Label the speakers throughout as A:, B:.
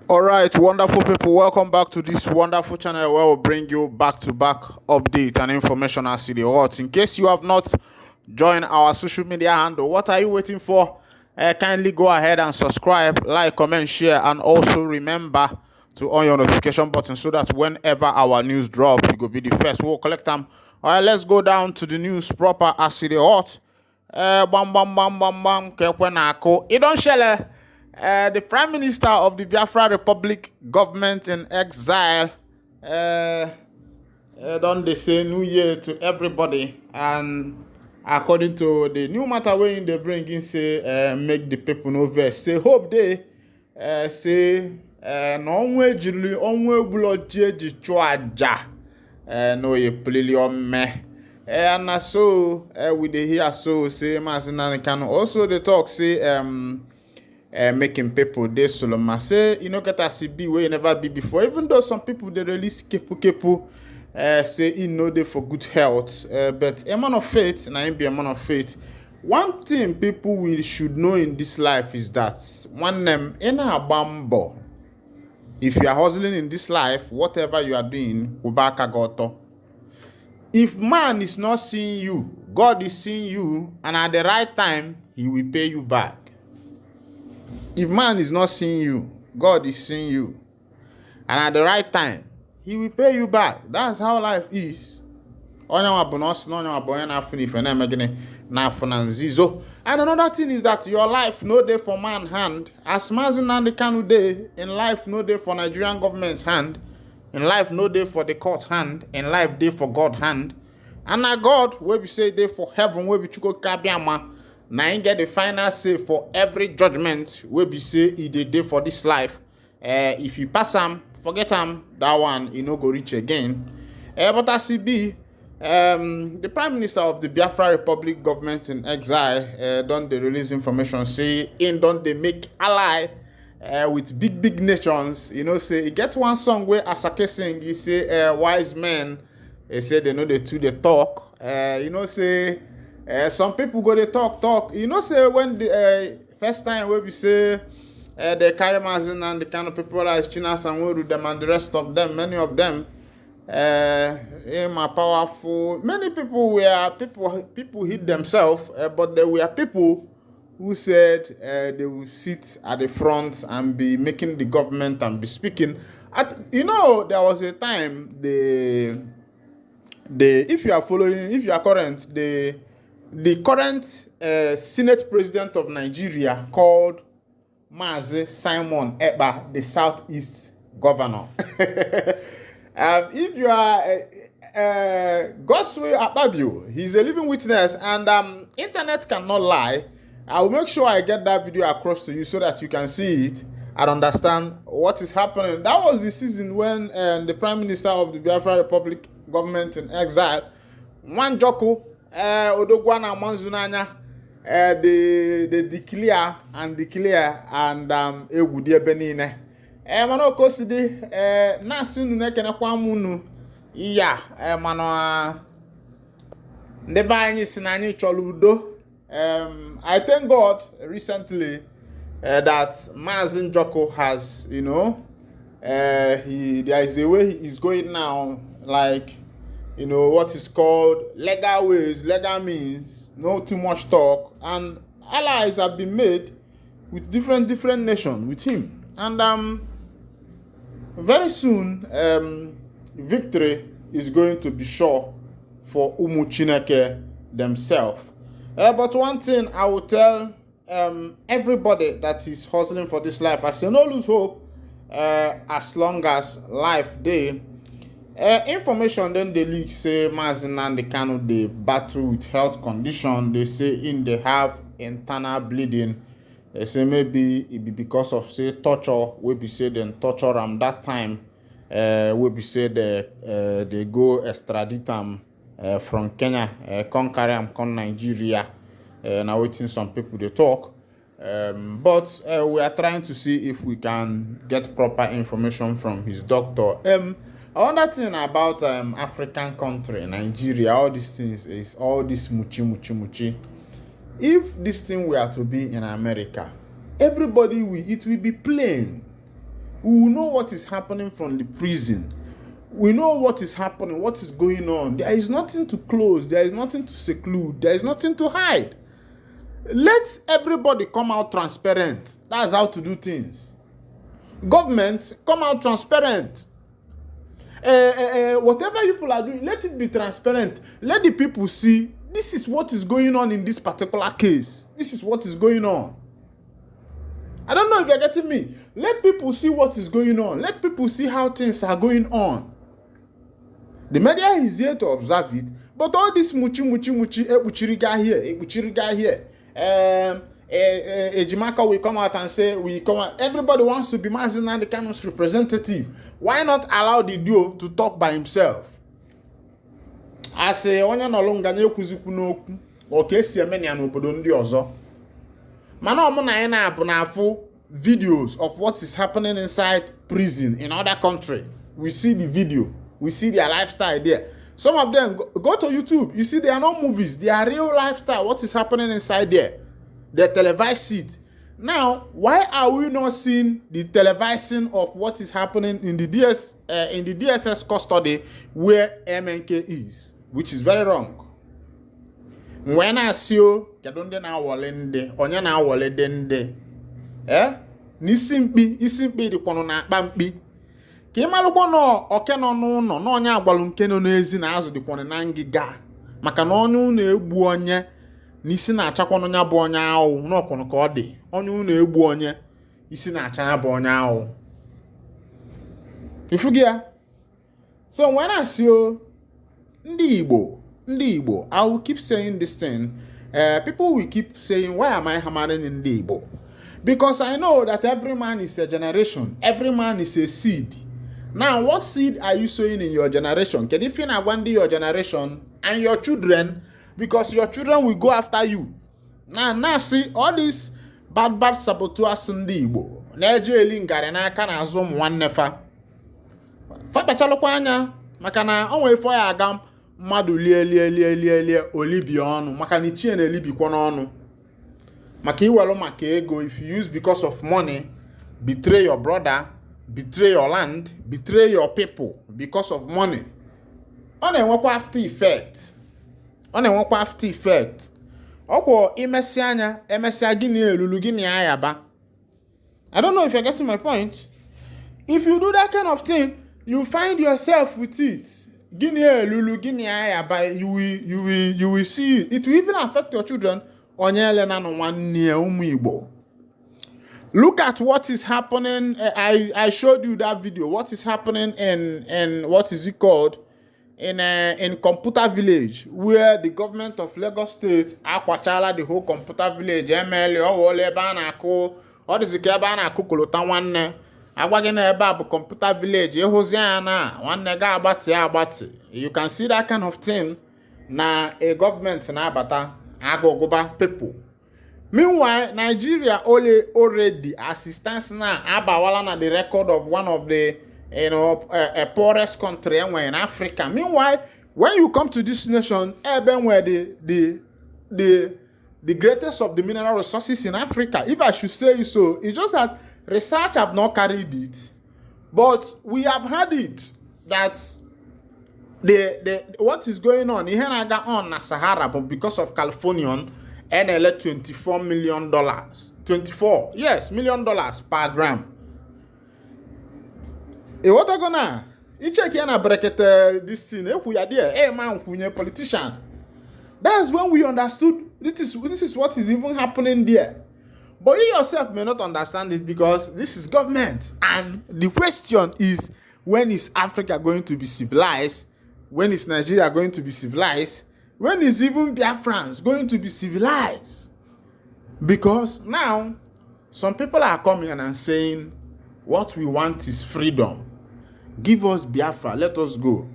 A: All right, wonderful people, welcome back to this wonderful channel where we'll bring you back-to-back update and information as to the odds. In case you have not joined our social media handle, what are you waiting for? Kindly go ahead and subscribe, like, comment, share, and also remember to on your notification button so that whenever our news drop, you will be the first. We'll collect them. All right, let's go down to the news proper as to the hot. Bam, bam, bam, bam, bam. Kekwenako. It don't shell. The Prime Minister of the Biafra Republic government in exile don't they say New Year to everybody, and according to the new matter wey they bring in say make the people know vex, say hope they say no onwe jiri onwe buloje ji chua aja no ye plili me and so we dey hear so say Mazinani can also they talk say making people they Solomon say you know get as be where you never be before, even though some people they release kepu say he know they for good health, but a man of faith and I be a man of faith. One thing people should know in this life is that one name in a bambo, if you are hustling in this life, whatever you are doing, ubaka goto. If man is not seeing you, God is seeing you, and at the right time he will pay you back. If man is not seeing you, God is seeing you, and at the right time, he will pay you back. That's how life is. And another thing is that your life no day for man hand. As Mazinandi Kanu day, in life no day for Nigerian government's hand. In life no day for the court hand. In life day for God hand. And now God, where we say day for heaven, where we chuko kabiama. Now you get the final say for every judgment where we say he did day for this life. If you pass him, forget him, that one you no go reach again. But as it be, the Prime Minister of the Biafra Republic government in exile don't they release information say in don't they make ally with big nations. You know, say he get one song where Asake sing, he say wise men, they say they know they two they talk. You know, say some people go they talk. You know, say when the first time where we say they carry Mazin and the kind of people like China and them and the rest of them, many of them are powerful. Many people were people hit themselves, but there were people who said they will sit at the front and be making the government and be speaking. You know, there was a time if you are current, the current Senate President of Nigeria called Mazi Simon Ekpa the Southeast Governor. If you are Goswe Akpabio, he's a living witness, and internet cannot lie. I will make sure I get that video across to you so that you can see it and understand what is happening. That was the season when the Prime Minister of the Biafra Republic government in exile, Wanjoko, Odogwana Manzunanya, they declare and Egudie Benine. Mano kosidi nasu nune kene kwa munu iya mano ndeba anyi sinanyi choludo. I thank God recently that Mazin Joko has, you know, there is a way he is going now, like, you know, what is called legal ways, legal means, no too much talk, and allies have been made with different nations with him, and very soon victory is going to be sure for Umu Chineke themselves. But one thing I will tell everybody that is hustling for this life, I say no lose hope as long as life day. Information then they leak say Mazin and the Kanu they battle with health condition. They say they have internal bleeding. They say maybe it be because of say torture. We be say then torture them that time. We be say they go extradite them from Kenya, come carry them come Nigeria. Now waiting some people they talk. But we are trying to see if we can get proper information from his doctor. Another thing about African country, Nigeria, all these things is all this muchi. If this thing were to be in America, everybody it will be plain. We will know what is happening from the prison. We know what is happening, what is going on. There is nothing to close. There is nothing to seclude. There is nothing to hide. Let everybody come out transparent. That's how to do things. Government, come out transparent. Whatever people are doing, let it be transparent. Let the people see this is what is going on in this particular case. This is what is going on. I don't know if you're getting me. Let people see what is going on. Let people see how things are going on. The media is there to observe it, but all this ebuchiriga here. Ejimaka will come out and say, everybody wants to be Mazi Nnamdi Kanu's representative. Why not allow the duo to talk by himself? I say, onye no longa nyekuzikwu n'okwu, oke si eme ya n'obodo ndị ọzọ. Mana omu na ena bụ na afụ videos of what is happening inside prison in other country. We see the video. We see their lifestyle there. Some of them, go to YouTube. You see, they are not movies. They are real lifestyle. What is happening inside there? The televised it. Now, why are we not seeing the televising of what is happening in the DSS custody where MNK is? Which is very wrong. When I see you, kadonde na walende, onya na walende nde. Nisimpi di kwano na akpampi. Ka ịmalụkwa na oke nọ n'ụlọ na onye agbalụ nke nọ n'ezi na azụ dịkwana na ngịga maka na onye ụlọ egbu onye n'isi na-achakwa n'onye bụ onye ahụ n'ọkwụnụ ka ọ dị onye ụlọ egbu onye isi na-acha ya bụ onye ahụ ifugi ya. So when I see ndị Igbo, I will keep saying this thing. People will keep saying, why am I hammering in ndị Igbo? Because I know that every man is a generation, every man is a seed. Now, what seed are you sowing in your generation? Can you feel agwandi your generation and your children? Because your children will go after you. Now see, all these bad saboteurs ndị Igbo. Na-eje eli ngare n'aka na azụ ụmụ nwanne fa. Fakpachalụkwa anya maka na onwe ifo ya aga mmadụ lie olibi ọnụ maka na ichie na-elibikwa n'ọnụ. Maka iwelu maka ego, if you use because of money, betray your brother, betray your land, betray your people because of money. Ọ na-enwekwa after effect. Ọkwọ imesi anya, emesịa gịnị elulu gịnị ayaba. I don't know if you're getting my point. If you do that kind of thing, you find yourself with it. Gịnị elulu gịnị ayaba, you will see it. It will even affect your children. Look at what is happening. I showed you that video. What is happening in what is it called? In Computer Village, where the government of Lagos State akwachala the whole Computer Village. What is the Kebana Kukulota one? Agwagena eba Computer Village. Yehoziana one nega abati. You can see that kind of thing. Na a government na abata. Agogoba people. Meanwhile, Nigeria already assistance now abawala na the record of one of the poorest country in Africa. Meanwhile, when you come to this nation, even where the greatest of the mineral resources in Africa, if I should say so, it's just that research have not carried it, but we have had it that. What is going on? Here I got on Sahara, but because of Californian, NL $24 million. $24, yes, $1 million per gram. What are gonna? You check here na bracket this thing. Hey man, politician. That's when we understood this is what is even happening there. But you yourself may not understand it because this is government, and the question is, when is Africa going to be civilized? When is Nigeria going to be civilized? When is even Biafrans going to be civilized? Because now, some people are coming and saying, what we want is freedom. Give us Biafra, let us go.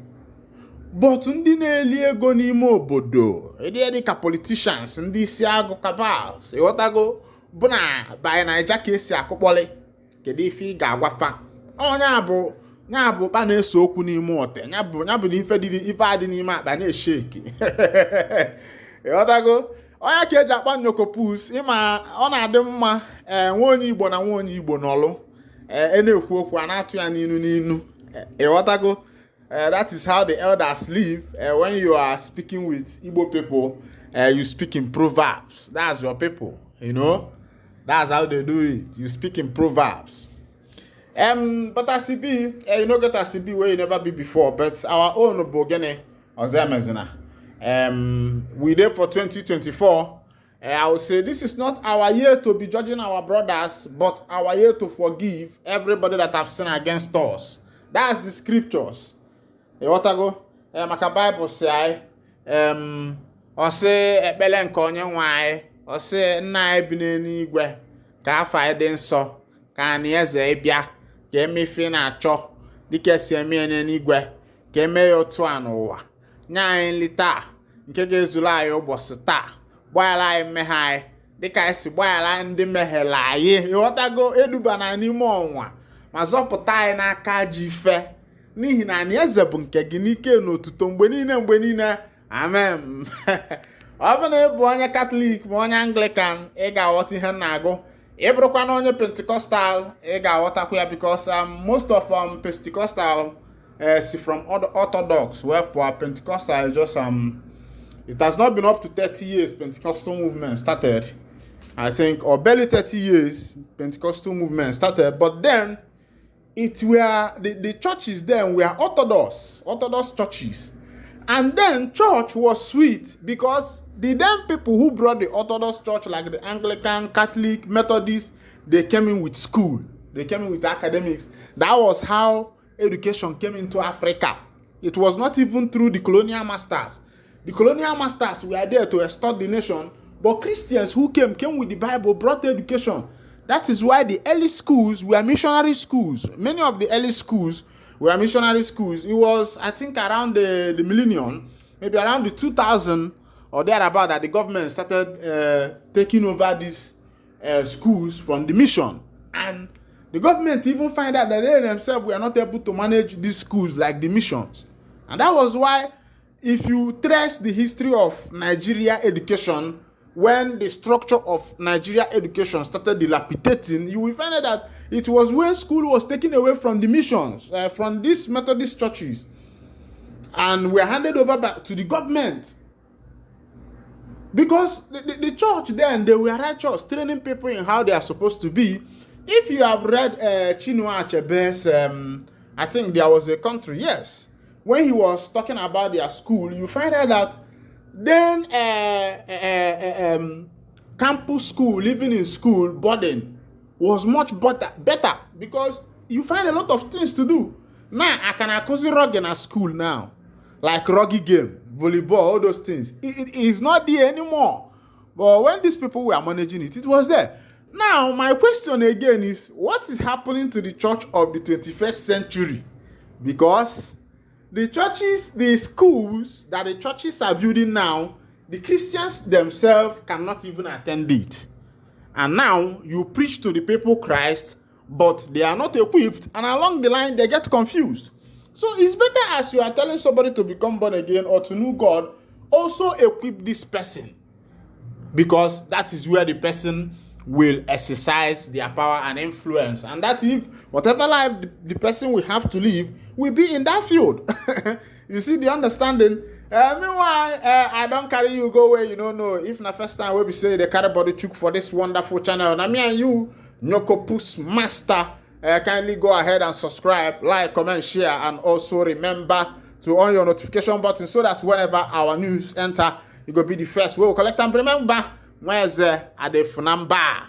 A: But ndị na-eli ego n'ime obodo, edika politicians, ndị si agụ cabals, ịghọtago bụ na by Naija ka esi akụkpọlị, kedu ife ị ga-agwafa? Nya bụ pa na-eso okwu n'ime ote. Nya bụ na ife adị n'ime akpa na-esheki. Ịghọtago? Onye ka eji akpa nyokopus, ịma ọ na-adị mma nwa onye Igbo na nwa onye Igbo n'ọlụ. That is how the elders live. When you are speaking with Igbo people, you speak in proverbs. That's your people, That's how they do it. You speak in proverbs. But as it be, get as it be where you never be before. But our own Bogene Ozemezina. We there for 2024. I would say this is not our year to be judging our brothers, but our year to forgive everybody that have sinned against us. That's the scriptures. Maka Bible say, or say ekpele nke onye nwanyị, or say nna anyị bi n'eluigwe ka afọ anyị dị nsọ ka anyị eze ịbịa ka emefe na-achọ dịka esi eme n'eluigwe ka eme ya otu a n'ụwa nye anyị nri taa nke ga-ezuru anyị ụbọchị taa gbaghara anyị mmehie anyị dịka anyị si gbaghara ndị mehiere anyị eduba na n'ime ọnwa ma zọpụta anyị n'aka ji ife n'ihi na anyị eze bụ nke gị n'ike n'otuto mgbe niile amen. Ọ bụ na ị bụ onye Katọlik ma onye Anglican ị ga-aghọta ihe na-agụ. Ị bụrụkwa na onye Pentecostal ị ga-aghọtakwa ya because most of Pentecostal see from Orthodox where Pentecostal is just it has not been up to 30 years Pentecostal movement started, I think, or barely 30 years Pentecostal movement started, but then the churches then were Orthodox churches. And then church was sweet because the damn people who brought the Orthodox church, like the Anglican, Catholic, Methodist, they came in with school. They came in with academics. That was how education came into Africa. It was not even through the colonial masters. The colonial masters were there to extort the nation, but Christians who came with the Bible, brought education. That is why the early schools were missionary schools. Many of the early schools were missionary schools. It was, I think, around the millennium, maybe around the 2000 or thereabout, that the government started taking over these schools from the mission. And the government even find out that they themselves were not able to manage these schools like the missions. And that was why, if you trace the history of Nigeria education, when the structure of Nigeria education started dilapidating, you will find out that it was when school was taken away from the missions, from these Methodist churches, and were handed over back to the government. Because the church then, they were righteous, training people in how they are supposed to be. If you have read Chinua Achebe's, I think there was a country, yes, when he was talking about their school, you find out that then campus school, living in school, boarding was much better because you find a lot of things to do. Now, I can accuse rugby in a school now, like rugby game, volleyball, all those things. It is not there anymore. But when these people were managing it, it was there. Now, my question again is, what is happening to the church of the 21st century? Because the churches, the schools that the churches are building now, the Christians themselves cannot even attend it. And now you preach to the people Christ, but they are not equipped, and along the line they get confused. So it's better, as you are telling somebody to become born again or to know God, also equip this person, because that is where the person will exercise their power and influence, and that if whatever life the person will have to live will be in that field. You see the understanding. Meanwhile, I don't carry you go where you don't know. If na first time we be say they carry body chook for this wonderful channel, now me and you, Nyokopus Master, kindly go ahead and subscribe, like, comment, share, and also remember to on your notification button so that whenever our news enter, you go be the first. We will collect and remember. Where's Adefunamba?